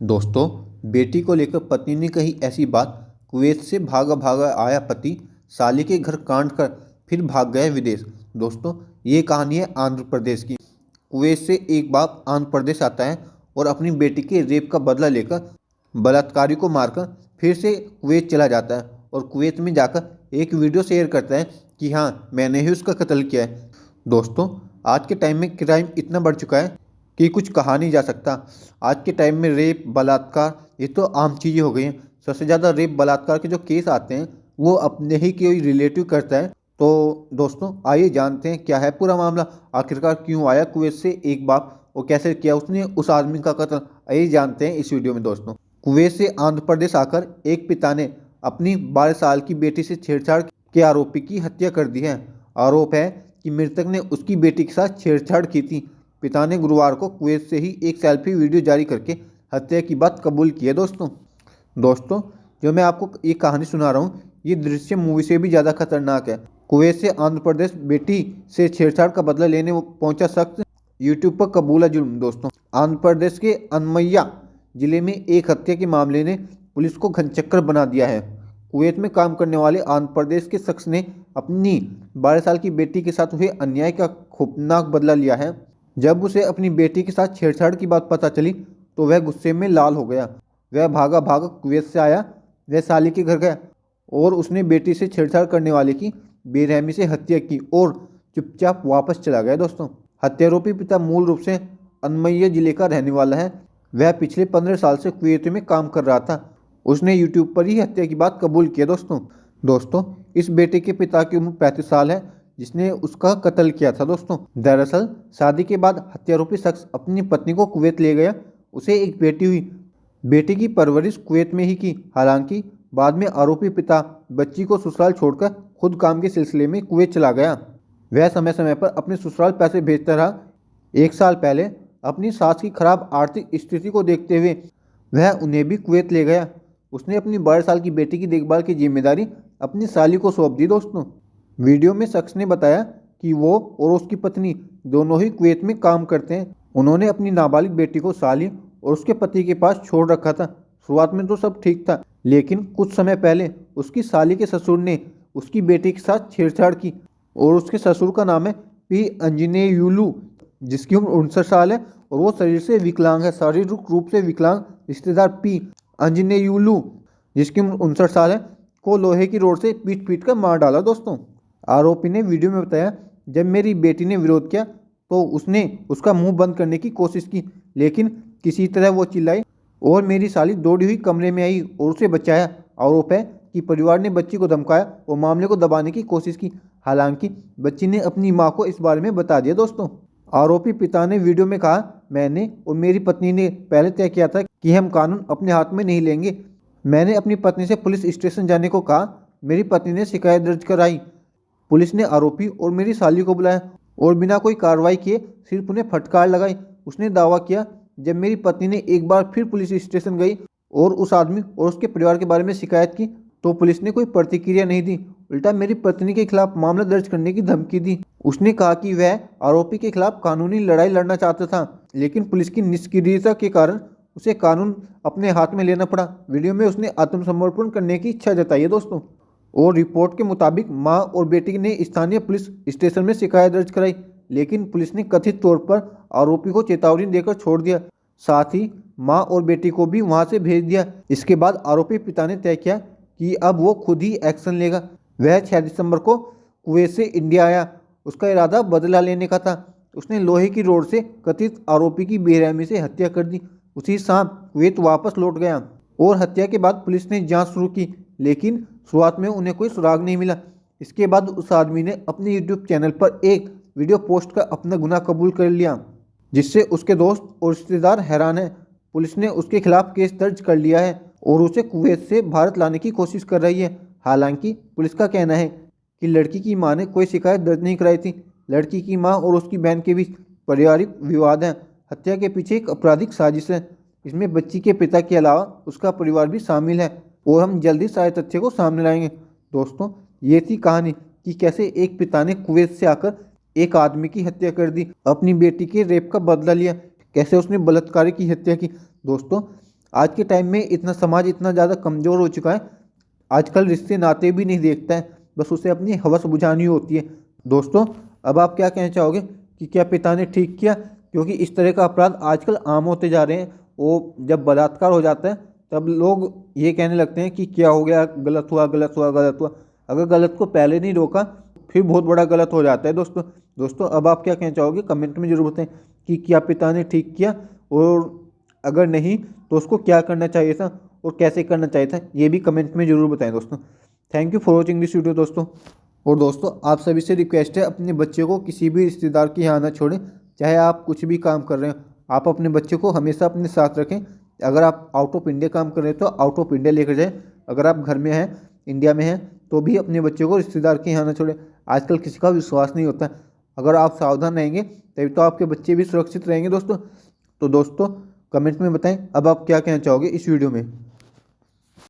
दोस्तों, बेटी को लेकर पत्नी ने कही ऐसी बात। कुवैत से भागा भागा आया पति, साली के घर कांड कर फिर भाग गए विदेश। दोस्तों, ये कहानी है आंध्र प्रदेश की। कुवैत से एक बाप आंध्र प्रदेश आता है और अपनी बेटी के रेप का बदला लेकर बलात्कारी को मारकर फिर से कुवैत चला जाता है और कुवैत में जाकर एक वीडियो शेयर करता है कि हाँ, मैंने ही उसका कत्ल किया है। दोस्तों, आज के टाइम में क्राइम इतना बढ़ चुका है कि कुछ कहा नहीं जा सकता। आज के टाइम में रेप बलात्कार ये तो आम चीज़ें हो गई हैं। सबसे ज़्यादा रेप बलात्कार के जो केस आते हैं वो अपने ही कोई रिलेटिव करता है। तो दोस्तों, आइए जानते हैं क्या है पूरा मामला। आखिरकार क्यों आया कुवैत से एक बाप और कैसे किया उसने उस आदमी का कत्ल, आइए जानते हैं इस वीडियो में। दोस्तों, कुवैत से आंध्र प्रदेश आकर एक पिता ने अपनी 12 साल की बेटी से छेड़छाड़ के आरोपी की हत्या कर दी है। आरोप है कि मृतक ने उसकी बेटी के साथ छेड़छाड़ की थी। पिता ने गुरुवार को कुवैत से ही एक सेल्फी वीडियो जारी करके हत्या की बात कबूल की है। दोस्तों, जो मैं आपको ये कहानी सुना रहा हूँ ये दृश्य मूवी से भी ज़्यादा खतरनाक है। कुवैत से आंध्र प्रदेश बेटी से छेड़छाड़ का बदला लेने पहुंचा शख्स यूट्यूब पर कबूला जुर्म। दोस्तों, आंध्र प्रदेश के अनमैया जिले में एक हत्या के मामले ने पुलिस को घनचक्कर बना दिया है। कुवैत में काम करने वाले आंध्र प्रदेश के शख्स ने अपनी 12 साल की बेटी के साथ हुए अन्याय का खौफनाक बदला लिया है। जब उसे अपनी बेटी के साथ छेड़छाड़ की बात पता चली तो वह गुस्से में लाल हो गया। वह भागा भागा कुवैत से आया, वह साली के घर गया और उसने बेटी से छेड़छाड़ करने वाले की बेरहमी से हत्या की और चुपचाप वापस चला गया। दोस्तों, हत्यारोपी पिता मूल रूप से अनमैया जिले का रहने वाला है। वह पिछले 15 साल से कुवैत में काम कर रहा था। उसने यूट्यूब पर ही हत्या की बात कबूल की है। दोस्तों, इस बेटे के पिता की उम्र 35 साल है जिसने उसका कत्ल किया था। दोस्तों, दरअसल शादी के बाद हत्यारोपी शख्स अपनी पत्नी को कुवैत ले गया। उसे एक बेटी हुई। बेटी की परवरिश कुवैत में ही की। हालांकि बाद में आरोपी पिता बच्ची को ससुराल छोड़कर खुद काम के सिलसिले में कुवैत चला गया। वह समय समय पर अपने ससुराल पैसे भेजता रहा। 1 साल पहले अपनी सास की खराब आर्थिक स्थिति को देखते हुए वह उन्हें भी कुवैत ले गया। उसने अपनी 12 साल की बेटी की देखभाल की जिम्मेदारी अपनी साली को सौंप दी। दोस्तों, वीडियो में शख्स ने बताया कि वो और उसकी पत्नी दोनों ही कुवैत में काम करते हैं। उन्होंने अपनी नाबालिग बेटी को साली और उसके पति के पास छोड़ रखा था। शुरुआत में तो सब ठीक था, लेकिन कुछ समय पहले उसकी साली के ससुर ने उसकी बेटी के साथ छेड़छाड़ की। और उसके ससुर का नाम है पी अंजनेयुलू, जिसकी उम्र 59 साल है और वो शरीर से विकलांग है, शारीरिक रूप से विकलांग। रिश्तेदार पी अंजनेयुलू, जिसकी उम्र 59 साल है, को लोहे की रोड से पीट पीट कर मार डाला। दोस्तों, आरोपी ने वीडियो में बताया, जब मेरी बेटी ने विरोध किया तो उसने उसका मुंह बंद करने की कोशिश की, लेकिन किसी तरह वो चिल्लाई और मेरी साली दौड़ी हुई कमरे में आई और उसे बचाया। आरोप है कि परिवार ने बच्ची को धमकाया और मामले को दबाने की कोशिश की। हालांकि बच्ची ने अपनी मां को इस बारे में बता दिया। दोस्तों, आरोपी पिता ने वीडियो में कहा, मैंने और मेरी पत्नी ने पहले तय किया था कि हम कानून अपने हाथ में नहीं लेंगे। मैंने अपनी पत्नी से पुलिस स्टेशन जाने को कहा। मेरी पत्नी ने शिकायत दर्ज कराई। पुलिस ने आरोपी और मेरी साली को बुलाया और बिना कोई कार्रवाई किए सिर्फ उन्हें फटकार लगाई। उसने दावा किया, जब मेरी पत्नी ने एक बार फिर पुलिस स्टेशन गई और उस आदमी और उसके परिवार के बारे में शिकायत की तो पुलिस ने कोई प्रतिक्रिया नहीं दी, उल्टा मेरी पत्नी के खिलाफ मामला दर्ज करने की धमकी दी। उसने कहा कि वह आरोपी के खिलाफ कानूनी लड़ाई लड़ना चाहता था, लेकिन पुलिस की निष्क्रियता के कारण उसे कानून अपने हाथ में लेना पड़ा। वीडियो में उसने आत्मसमर्पण करने की इच्छा जताई है। दोस्तों, और रिपोर्ट के मुताबिक मां और बेटी ने स्थानीय पुलिस स्टेशन में शिकायत दर्ज कराई, लेकिन पुलिस ने कथित तौर पर आरोपी को चेतावनी देकर छोड़ दिया। साथ ही मां और बेटी को भी वहां से भेज दिया। इसके बाद आरोपी पिता ने तय किया कि अब वो खुद ही एक्शन लेगा। वह 6 दिसंबर को कुवैत से इंडिया आया। उसका इरादा बदला लेने का था। उसने लोहे की रोड से कथित आरोपी की बेरहमी से हत्या कर दी। उसी शाम कुवैत वापस लौट गया और हत्या के बाद पुलिस ने जांच शुरू की, लेकिन शुरुआत में उन्हें कोई सुराग नहीं मिला। इसके बाद उस आदमी ने अपने यूट्यूब चैनल पर एक वीडियो पोस्ट कर अपना गुनाह कबूल कर लिया, जिससे उसके दोस्त और रिश्तेदार हैरान हैं। पुलिस ने उसके खिलाफ केस दर्ज कर लिया है और उसे कुवैत से भारत लाने की कोशिश कर रही है। हालांकि पुलिस का कहना है कि लड़की की मां ने कोई शिकायत दर्ज नहीं कराई थी। लड़की की मां और उसकी बहन के बीच पारिवारिक विवाद है। हत्या के पीछे एक आपराधिक साजिश है। इसमें बच्ची के पिता के अलावा उसका परिवार भी शामिल है और हम जल्दी सारे तथ्य को सामने लाएंगे। दोस्तों, ये थी कहानी कि कैसे एक पिता ने कुवैत से आकर एक आदमी की हत्या कर दी, अपनी बेटी के रेप का बदला लिया, कैसे उसने बलात्कारी की हत्या की। दोस्तों, आज के टाइम में इतना समाज इतना ज़्यादा कमज़ोर हो चुका है, आजकल रिश्ते नाते भी नहीं देखता है, बस उसे अपनी हवस बुझानी होती है। दोस्तों, अब आप क्या कहना चाहोगे कि क्या पिता ने ठीक किया? क्योंकि इस तरह का अपराध आजकल आम होते जा रहे हैं। वो जब बलात्कार हो जाता है तब लोग ये कहने लगते हैं कि क्या हो गया, गलत हुआ गलत हुआ गलत हुआ। अगर गलत को पहले नहीं रोका फिर बहुत बड़ा गलत हो जाता है। दोस्तों अब आप क्या कहना चाहोगे, कमेंट में जरूर बताएं कि क्या पिता ने ठीक किया, और अगर नहीं तो उसको क्या करना चाहिए था और कैसे करना चाहिए था, ये भी कमेंट में जरूर बताएं दोस्तों। Thank you for watching this video दोस्तों। और दोस्तों, आप सभी से रिक्वेस्ट है, अपने बच्चे को किसी भी रिश्तेदार के यहाँ ना छोड़ें, चाहे आप कुछ भी काम कर रहे हो। आप अपने बच्चे को हमेशा अपने साथ रखें। अगर आप आउट ऑफ इंडिया काम कर रहे हो तो आउट ऑफ इंडिया लेकर जाएं। अगर आप घर में हैं, इंडिया में हैं, तो भी अपने बच्चे को रिश्तेदार के यहाँ ना छोड़ें। आजकल किसी का विश्वास नहीं होता। अगर आप सावधान रहेंगे तभी तो आपके बच्चे भी सुरक्षित रहेंगे दोस्तों। तो दोस्तों, कमेंट में बताएं अब आप क्या कहना चाहोगे इस वीडियो में।